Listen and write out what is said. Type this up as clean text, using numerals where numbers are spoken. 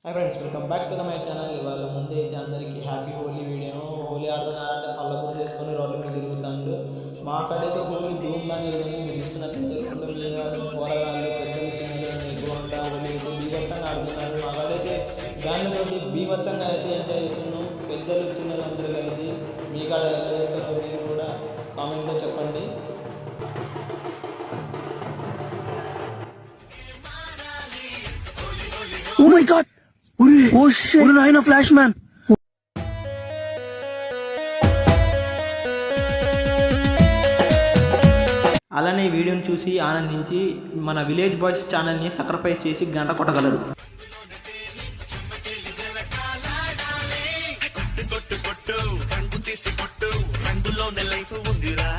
Hi friends, welcome back to my channel. ఇవాళ ముందు అయితే అందరికీ హ్యాపీ హోలీ వీడియో. హోలీ ఆడుతున్నారంటే పళ్ళపూట చేసుకొని రోడ్ల మీద తిరుగుతాడు. మా కాడైతే హోలీ ధూమ్ధాం జరుగుతుంది. మీరు చూస్తున్నట్లయితే రోడ్ల మీద పోరగాళ్ళు పెద్దలు చిన్నలు ఎక్కువగా హోలీ బీభత్సంగా ఆడుతున్నారు. మా కాడైతే దానితోటి బీభత్సంగా అయితే ఎంజాయ్ చేస్తున్నాం. పెద్దలు చిన్నలు అందరూ కలిసి. మీ కాడ ఎలా చేస్తారో మీరు కూడా కామెంట్లో చెప్పండి. Oh my god! Oh shit! Naina Flash Man! అలానే ఈ వీడియోని చూసి ఆనందించి మన విలేజ్ బాయ్స్ ఛానల్ని సబ్స్క్రైబ్ చేసి గంట కొట్టగలరు. రంగులోనే లైఫ్ ఉందిరా.